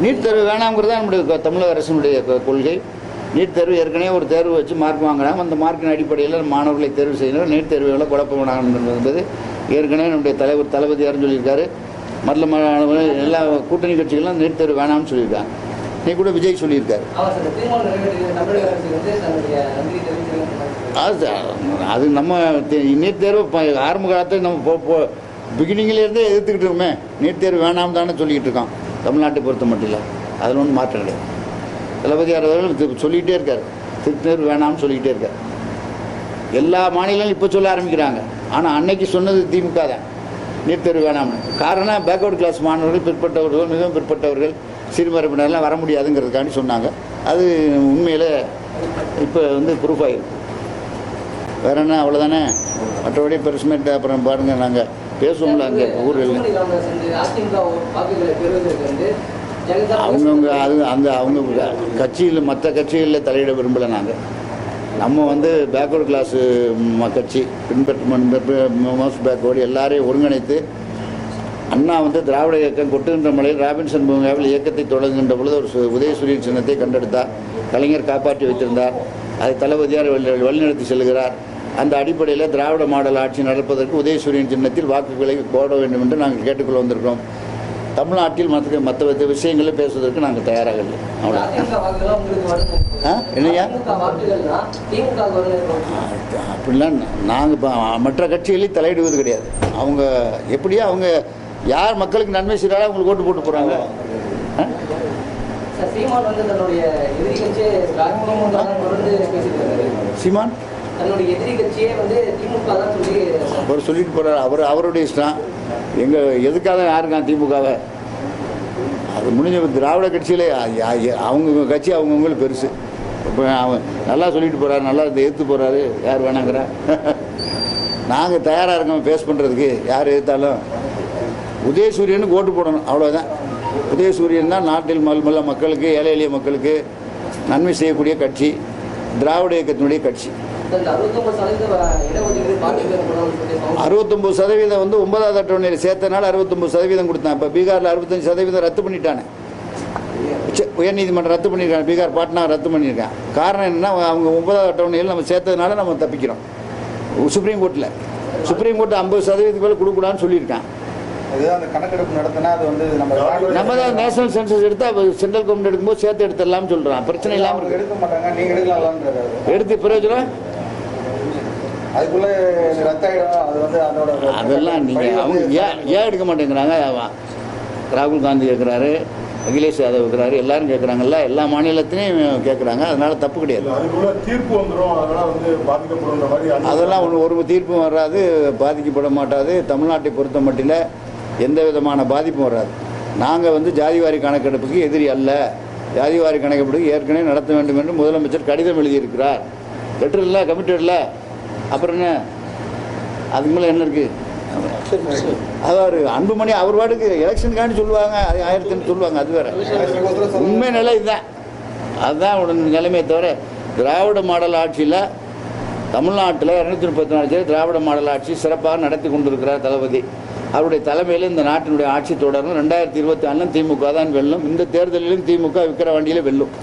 NEET தேர்வு வேணாங்கிறது தான் நம்முடைய தமிழக அரசினுடைய கொள்கை. நீட் தேர்வு ஏற்கனவே ஒரு தேர்வு வச்சு மார்க் வாங்குறாங்க. அந்த மார்க்கின் அடிப்படையில் மாணவர்களை தேர்வு செய்யணும். நீட் தேர்வுகளை குழப்பம் வேணாம் என்பது ஏற்கனவே நம்முடைய தளபதியாரும் சொல்லியிருக்காரு. மற்ற எல்லா கூட்டணி கட்சிகளும் நீட் தேர்வு வேணாம்னு சொல்லியிருக்காங்க. நீ கூட விஜய் சொல்லியிருக்காரு. அது நம்ம நீட் தேர்வு ஆரம்ப காலத்தில் நம்ம பிகினிங்கிலேருந்தே எதிர்த்துக்கிட்டு இருக்கோமே. நீட் தேர்வு வேணாம் தானே சொல்லிக்கிட்டு இருக்கோம். தமிழ்நாட்டை பொறுத்த மட்டும் இல்லை, அதில் ஒன்றும் மாற்றம் கிடையாது. தளபதியார் அவர்கள் சொல்லிக்கிட்டே இருக்கார், நீட் தேர்வு வேணாம்னு சொல்லிக்கிட்டே இருக்கார். எல்லா மாநிலங்களும் இப்போ சொல்ல ஆரம்பிக்கிறாங்க. ஆனால் அன்னைக்கு சொன்னது திமுக தான், நீட் தேர்வு வேணாம்னு. காரணம் பேக்வர்டு கிளாஸ் மாணவர்கள், பிற்பட்டவர்கள், மிகவும் பிற்பட்டவர்கள், சிறுமரப்பினர்லாம் வர முடியாதுங்கிறதுக்காண்டி சொன்னாங்க. அது உண்மையில் இப்போ ப்ரூஃப் ஆகிருக்கு. வேற என்ன, அவ்வளோதானே. மற்றபடி பெருசுமேட்டு அப்புறம் பாருங்கள், நாங்கள் பேசுவோம்ல அங்கே ஊரில் அவங்கவுங்க அவங்க கட்சியில் மற்ற கட்சிகளில் தலையிட விரும்பலை. நாங்கள் நம்ம பேக்வர்டு கிளாஸு கட்சி மோஸ்ட் பேக்வர்டு எல்லாரையும் ஒருங்கிணைத்து அண்ணா திராவிட இயக்கம் கொட்டுகின்ற மலையில் ராபின்சன் பூங்காவில் இயக்கத்தை தொடங்குகின்ற பொழுது ஒரு உதயசூரியன் சின்னத்தை கண்டெடுத்தார். கலைஞர் காப்பாற்றி வைத்திருந்தார். அதை தளபதியார் வழிநடத்தி செல்கிறார். அந்த அடிப்படையில் திராவிட மாடல் ஆட்சி நடப்பதற்கு உதயசூரியன் சின்னத்தில் வாக்குகளை போட வேண்டும் என்று நாங்கள் கேட்டுக்கொள்ள வந்திருக்கிறோம். தமிழ்நாட்டில் மற்ற விஷயங்களில் பேசுவதற்கு நாங்கள் தயாராக இல்லை. அவ்வளோ என்னையா அப்படிலாம் நாங்கள் இப்போ மற்ற கட்சிகளில் தலையிடுவது கிடையாது. அவங்க எப்படியோ அவங்க யார் மக்களுக்கு நன்மை செய்கிறாரோ அவங்களுக்கு ஓட்டு போட்டு போகிறாங்க. சீமான் அவர் சொல்லிட்டு போறாரு. அவருடைய இஷ்டம். எதுக்காக யாருக்கான் திமுகவை? அது முடிஞ்ச திராவிட கட்சியிலே அவங்க கட்சி அவங்கவுங்களுக்கு பெருசு. இப்போ அவன் நல்லா சொல்லிட்டு போறாரு, நல்லா எதிர்த்து போறாரு. யார் வேணாங்கிறா? நாங்கள் தயாராக இருக்கோம் ஃபேஸ் பண்ணுறதுக்கு. யார் எதிர்த்தாலும் உதயசூரியனுக்கு ஓட்டு போடணும், அவ்வளோதான். உதயசூரியன் தான் நாட்டில் மல்ல மக்களுக்கு, ஏழை எளிய மக்களுக்கு நன்மை செய்யக்கூடிய கட்சி, திராவிட இயக்கத்தினுடைய கட்சி. 69% 9வது அட்டவணையில் சேர்த்தனால 69% கொடுத்தான். இப்போ பீகாரில் 65% ரத்து பண்ணிட்டானே. உயர்நீதிமன்றம் ரத்து பண்ணியிருக்காங்க. பீகார் பாட்னா ரத்து பண்ணியிருக்காங்க. காரணம் என்னன்னா, அவங்க 9வது அட்டவணையில் நம்ம சேர்த்ததுனால நம்ம தப்பிக்கிறோம். சுப்ரீம் கோர்ட்டில் 50% மேலே கொடுக்கூடாதுன்னு சொல்லியிருக்காங்க. நம்ம தான் நேஷனல் சென்சஸ் எடுத்து சென்ட்ரல் கவர்மெண்ட் எடுக்கும்போது சேர்த்து எடுத்துடலாம்னு சொல்றான். பிரச்சனை இல்லாமல் எடுத்து பிரயோஜனம் அதெல்லாம் நீங்கள் அவங்க ஏன் எடுக்க மாட்டேங்கிறாங்க? ராகுல் காந்தி கேட்குறாரு, அகிலேஷ் யாதவ் கேட்குறாரு, எல்லாரும் கேட்குறாங்கல்ல. எல்லா மாநிலத்திலையும் கேட்குறாங்க. அதனால தப்பு கிடையாது. அதெல்லாம் ஒரு தீர்ப்பும் வராது, பாதிக்கப்பட மாட்டாது. தமிழ்நாட்டை பொறுத்த மட்டில் எந்த விதமான பாதிப்பும் வராது. நாங்கள் ஜாதிவாரி கணக்கெடுப்புக்கு எதிரி அல்ல. ஜாதிவாரி கணக்கெடுப்புக்கு ஏற்கனவே நடத்த வேண்டும் என்று முதலமைச்சர் கடிதம் எழுதியிருக்கிறார். லெட்டர் இல்லை, கமிட்டட் இல்லை. அப்புறம் என்ன, அதுக்கு மேலே என்ன இருக்குது? அதாவது அன்புமணி அவர் பாட்டுக்கு எலெக்ஷனுக்காண்டி சொல்லுவாங்க, 1000 சொல்லுவாங்க. அது வேற. உண்மை நிலை இதுதான். அதுதான் நிலைமையை தவிர திராவிட மாடல் ஆட்சியில் தமிழ்நாட்டில் 234 திராவிட மாடல் ஆட்சி சிறப்பாக நடத்தி கொண்டிருக்கிறார் தளபதி. அவருடைய தலைமையில் இந்த நாட்டினுடைய ஆட்சி தொடரும். 2024 திமுக தான் வெல்லும். இந்த தேர்தலிலும் திமுக விக்கிற வண்டியில் வெல்லும்.